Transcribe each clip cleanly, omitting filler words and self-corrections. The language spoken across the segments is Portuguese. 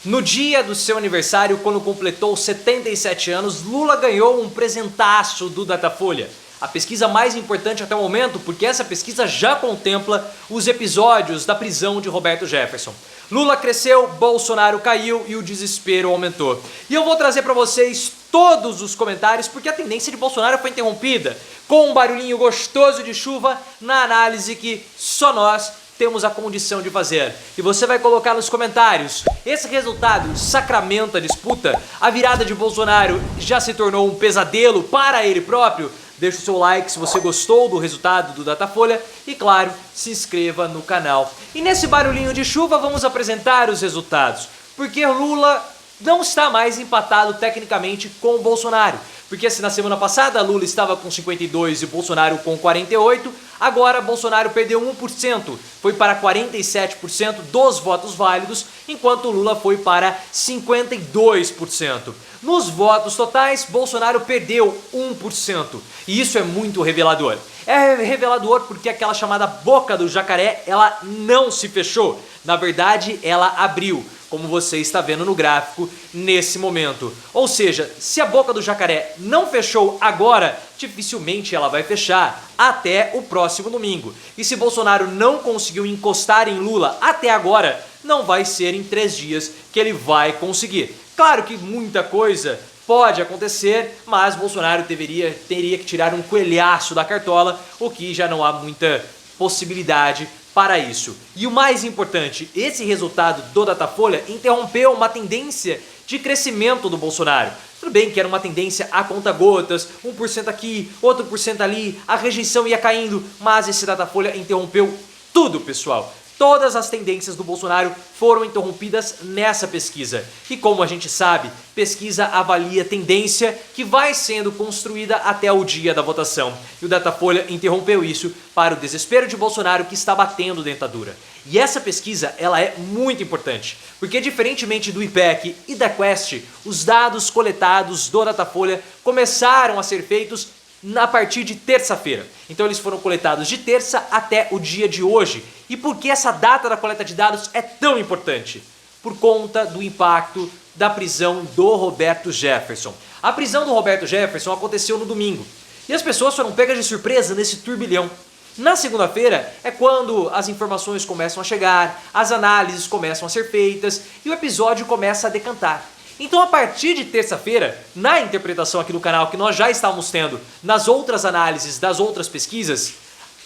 No dia do seu aniversário, quando completou 77 anos, Lula ganhou um presentaço do Datafolha. A pesquisa mais importante até o momento, porque essa pesquisa já contempla os episódios da prisão de Roberto Jefferson. Lula cresceu, Bolsonaro caiu e o desespero aumentou. E eu vou trazer para vocês todos os comentários, porque a tendência de Bolsonaro foi interrompida, com um barulhinho gostoso de chuva na análise que só nós temos a condição de fazer. E você vai colocar nos comentários: esse resultado sacramenta a disputa? A virada de Bolsonaro já se tornou um pesadelo para ele próprio? Deixa o seu like se você gostou do resultado do Datafolha e, claro, se inscreva no canal. E nesse barulhinho de chuva vamos apresentar os resultados, porque Lula não está mais empatado tecnicamente com o Bolsonaro. Porque se na semana passada Lula estava com 52 e Bolsonaro com 48, agora Bolsonaro perdeu 1%, foi para 47% dos votos válidos, enquanto Lula foi para 52%. Nos votos totais, Bolsonaro perdeu 1%, e isso é muito revelador. É revelador porque aquela chamada boca do jacaré, ela não se fechou, na verdade ela abriu, como você está vendo no gráfico nesse momento. Ou seja, se a boca do jacaré não fechou agora, dificilmente ela vai fechar até o próximo domingo. E se Bolsonaro não conseguiu encostar em Lula até agora, não vai ser em 3 dias que ele vai conseguir. Claro que muita coisa pode acontecer, mas Bolsonaro teria que tirar um coelhaço da cartola, o que já não há muita possibilidade para isso. E o mais importante, esse resultado do Datafolha interrompeu uma tendência de crescimento do Bolsonaro. Tudo bem que era uma tendência a conta-gotas, 1% aqui, outro por cento ali, a rejeição ia caindo, mas esse Datafolha interrompeu tudo, pessoal. Todas as tendências do Bolsonaro foram interrompidas nessa pesquisa. E como a gente sabe, pesquisa avalia tendência que vai sendo construída até o dia da votação. E o Datafolha interrompeu isso para o desespero de Bolsonaro, que está batendo dentadura. E essa pesquisa, ela é muito importante, porque diferentemente do IPEC e da Quest, os dados coletados do Datafolha começaram a ser feitos a partir de terça-feira. Então eles foram coletados de terça até o dia de hoje. E por que essa data da coleta de dados é tão importante? Por conta do impacto da prisão do Roberto Jefferson. A prisão do Roberto Jefferson aconteceu no domingo. E as pessoas foram pegas de surpresa nesse turbilhão. Na segunda-feira é quando as informações começam a chegar, as análises começam a ser feitas e o episódio começa a decantar. Então, a partir de terça-feira, na interpretação aqui do canal que nós já estávamos tendo nas outras análises das outras pesquisas,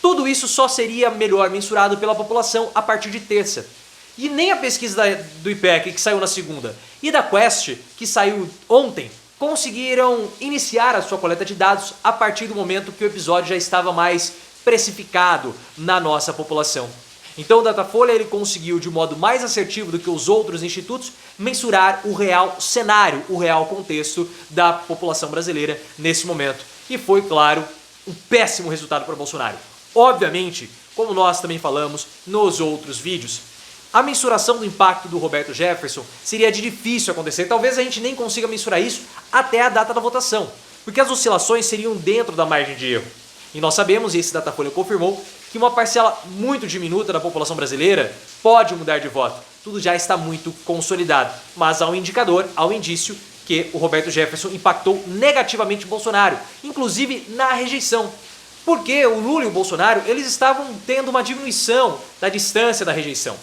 tudo isso só seria melhor mensurado pela população a partir de terça. E nem a pesquisa do IPEC, que saiu na segunda, e da Quest, que saiu ontem, conseguiram iniciar a sua coleta de dados a partir do momento que o episódio já estava mais precificado na nossa população. Então o Datafolha ele conseguiu, de modo mais assertivo do que os outros institutos, mensurar o real cenário, o real contexto da população brasileira nesse momento. E foi, claro, um péssimo resultado para Bolsonaro. Obviamente, como nós também falamos nos outros vídeos, a mensuração do impacto do Roberto Jefferson seria de difícil acontecer. Talvez a gente nem consiga mensurar isso até a data da votação, porque as oscilações seriam dentro da margem de erro. E nós sabemos, e esse Datafolha confirmou, que uma parcela muito diminuta da população brasileira pode mudar de voto. Tudo já está muito consolidado, mas há um indicador, há um indício que o Roberto Jefferson impactou negativamente Bolsonaro, inclusive na rejeição. Porque o Lula e o Bolsonaro, eles estavam tendo uma diminuição da distância da rejeição.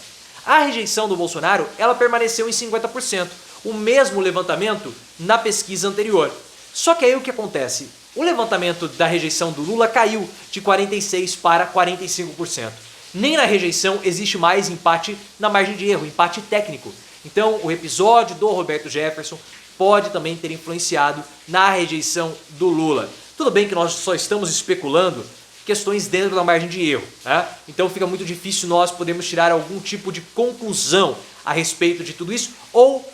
A rejeição do Bolsonaro, ela permaneceu em 50%, o mesmo levantamento na pesquisa anterior. Só que aí o que acontece? O levantamento da rejeição do Lula caiu de 46% para 45%. Nem na rejeição existe mais empate na margem de erro, empate técnico. Então o episódio do Roberto Jefferson pode também ter influenciado na rejeição do Lula. Tudo bem que nós só estamos especulando questões dentro da margem de erro, né? Então fica muito difícil nós podermos tirar algum tipo de conclusão a respeito de tudo isso ou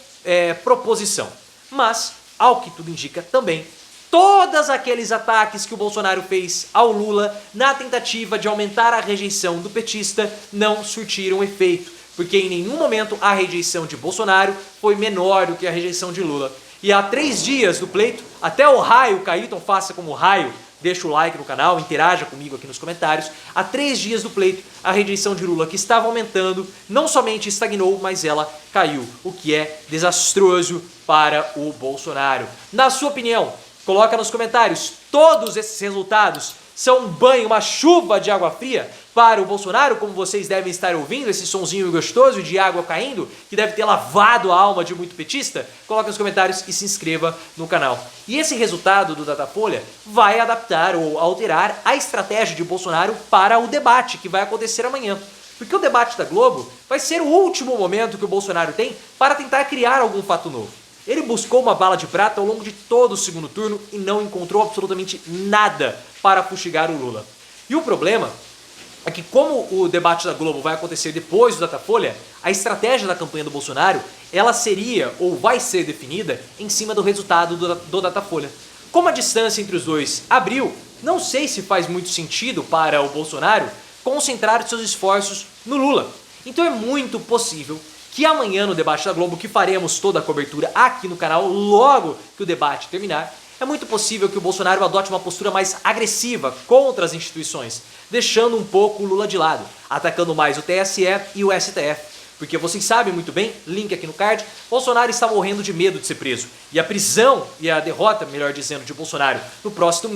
proposição. Mas, ao que tudo indica também, todos aqueles ataques que o Bolsonaro fez ao Lula na tentativa de aumentar a rejeição do petista não surtiram efeito, porque em nenhum momento a rejeição de Bolsonaro foi menor do que a rejeição de Lula. E há 3 dias do pleito, até o raio, Caíton faça como raio, deixa o like no canal, interaja comigo aqui nos comentários. Há 3 dias do pleito, a rejeição de Lula, que estava aumentando, não somente estagnou, mas ela caiu, o que é desastroso para o Bolsonaro. Na sua opinião, coloca nos comentários, todos esses resultados são um banho, uma chuva de água fria para o Bolsonaro, como vocês devem estar ouvindo, esse sonzinho gostoso de água caindo, que deve ter lavado a alma de muito petista? Coloque nos comentários e se inscreva no canal. E esse resultado do Datafolha vai adaptar ou alterar a estratégia de Bolsonaro para o debate que vai acontecer amanhã. Porque o debate da Globo vai ser o último momento que o Bolsonaro tem para tentar criar algum fato novo. Ele buscou uma bala de prata ao longo de todo o segundo turno e não encontrou absolutamente nada para fustigar o Lula. E o problema é que, como o debate da Globo vai acontecer depois do Datafolha, a estratégia da campanha do Bolsonaro, ela seria ou vai ser definida em cima do resultado do Datafolha. Como a distância entre os dois abriu, não sei se faz muito sentido para o Bolsonaro concentrar seus esforços no Lula. Então é muito possível que amanhã no debate da Globo, que faremos toda a cobertura aqui no canal logo que o debate terminar, é muito possível que o Bolsonaro adote uma postura mais agressiva contra as instituições, deixando um pouco o Lula de lado, atacando mais o TSE e o STF. Porque vocês sabem muito bem, link aqui no card, Bolsonaro está morrendo de medo de ser preso. E a prisão, e a derrota, melhor dizendo, de Bolsonaro no próximo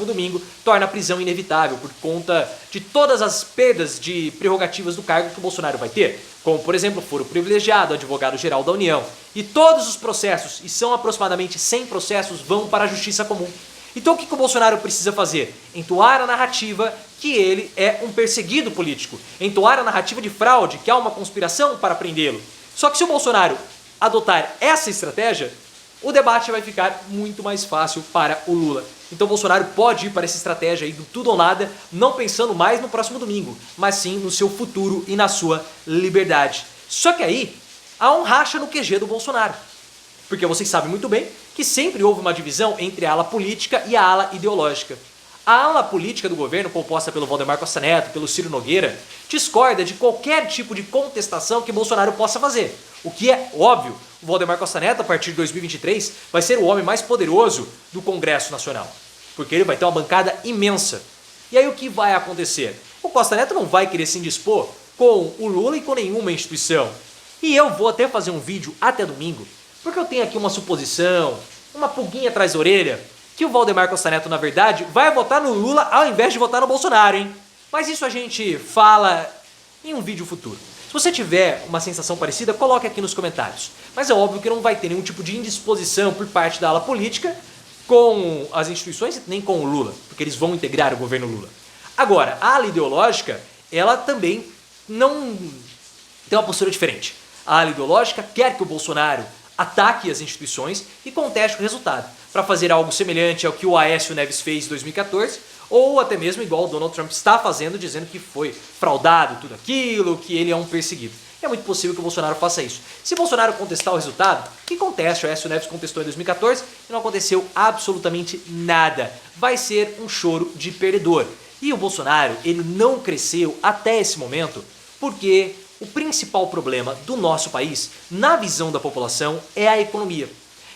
domingo, torna a prisão inevitável por conta de todas as perdas de prerrogativas do cargo que o Bolsonaro vai ter. Como, por exemplo, foro privilegiado, advogado-geral da União. E todos os processos, e são aproximadamente 100 processos, vão para a justiça comum. Então o que o Bolsonaro precisa fazer? Entoar a narrativa que ele é um perseguido político. Entoar a narrativa de fraude, que há uma conspiração para prendê-lo. Só que se o Bolsonaro adotar essa estratégia, o debate vai ficar muito mais fácil para o Lula. Então o Bolsonaro pode ir para essa estratégia aí do tudo ou nada, não pensando mais no próximo domingo, mas sim no seu futuro e na sua liberdade. Só que aí há um racha no QG do Bolsonaro. Porque vocês sabem muito bem que sempre houve uma divisão entre a ala política e a ala ideológica. A ala política do governo, composta pelo Valdemar Costa Neto, pelo Ciro Nogueira, discorda de qualquer tipo de contestação que Bolsonaro possa fazer. O que é óbvio, o Valdemar Costa Neto, a partir de 2023, vai ser o homem mais poderoso do Congresso Nacional. Porque ele vai ter uma bancada imensa. E aí o que vai acontecer? O Costa Neto não vai querer se indispor com o Lula e com nenhuma instituição. E eu vou até fazer um vídeo até domingo, porque eu tenho aqui uma suposição, uma pulguinha atrás da orelha, que o Valdemar Costa Neto, na verdade, vai votar no Lula ao invés de votar no Bolsonaro, hein? Mas isso a gente fala em um vídeo futuro. Se você tiver uma sensação parecida, coloque aqui nos comentários. Mas é óbvio que não vai ter nenhum tipo de indisposição por parte da ala política com as instituições nem com o Lula, porque eles vão integrar o governo Lula. Agora, a ala ideológica, ela também não tem uma postura diferente. A ala ideológica quer que o Bolsonaro ataque as instituições e conteste o resultado, para fazer algo semelhante ao que o Aécio Neves fez em 2014, ou até mesmo igual o Donald Trump está fazendo, dizendo que foi fraudado tudo aquilo, que ele é um perseguido. É muito possível que o Bolsonaro faça isso. Se Bolsonaro contestar o resultado, que conteste, o Aécio Neves contestou em 2014 e não aconteceu absolutamente nada. Vai ser um choro de perdedor. E o Bolsonaro, ele não cresceu até esse momento porque o principal problema do nosso país, na visão da população, é a economia.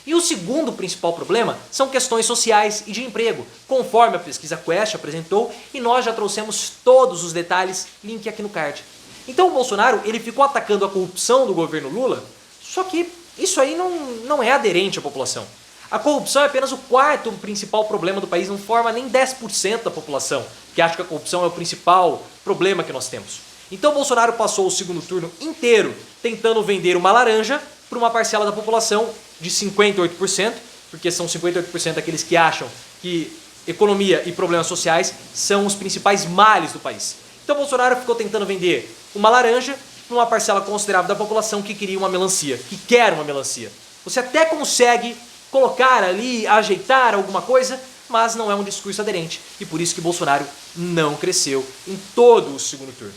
E o segundo principal problema são questões sociais e de emprego, conforme a pesquisa Quest apresentou, e nós já trouxemos todos os detalhes, link aqui no card. Então o Bolsonaro, ele ficou atacando a corrupção do governo Lula, só que isso aí não é aderente à população. A corrupção é apenas o quarto principal problema do país, não forma nem 10% da população, que acha que a corrupção é o principal problema que nós temos. Então Bolsonaro passou o segundo turno inteiro tentando vender uma laranja para uma parcela da população de 58%, porque são 58% aqueles que acham que economia e problemas sociais são os principais males do país. Então Bolsonaro ficou tentando vender uma laranja para uma parcela considerável da população que queria uma melancia, que quer uma melancia. Você até consegue colocar ali, ajeitar alguma coisa, mas não é um discurso aderente. E por isso que Bolsonaro não cresceu em todo o segundo turno.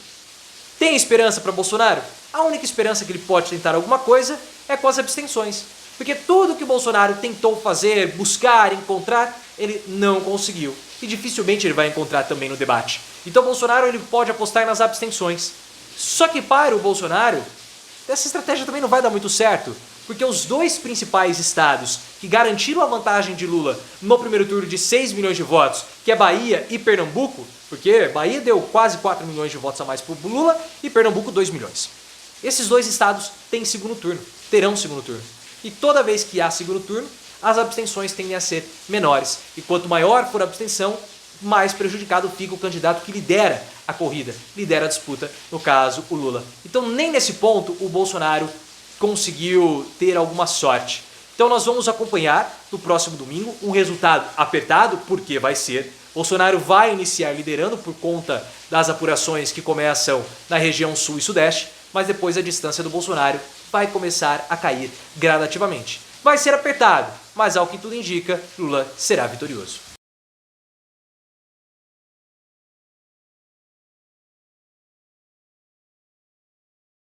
Tem esperança para Bolsonaro? A única esperança que ele pode tentar alguma coisa é com as abstenções. Porque tudo que o Bolsonaro tentou fazer, buscar, encontrar, ele não conseguiu. E dificilmente ele vai encontrar também no debate. Então o Bolsonaro ele pode apostar nas abstenções. Só que para o Bolsonaro, essa estratégia também não vai dar muito certo. porque os dois principais estados que garantiram a vantagem de Lula no primeiro turno de 6 milhões de votos, que é Bahia e Pernambuco, porque Bahia deu quase 4 milhões de votos a mais para o Lula e Pernambuco 2 milhões. Esses dois estados têm segundo turno, terão segundo turno. E toda vez que há segundo turno, as abstenções tendem a ser menores. E quanto maior for a abstenção, mais prejudicado fica o candidato que lidera a corrida, lidera a disputa, no caso, o Lula. Então, nem nesse ponto o Bolsonaro conseguiu ter alguma sorte. Então, nós vamos acompanhar no próximo domingo um resultado apertado, porque vai ser. Bolsonaro vai iniciar liderando por conta das apurações que começam na região sul e sudeste, mas depois a distância do Bolsonaro vai começar a cair gradativamente. Vai ser apertado, mas ao que tudo indica, Lula será vitorioso.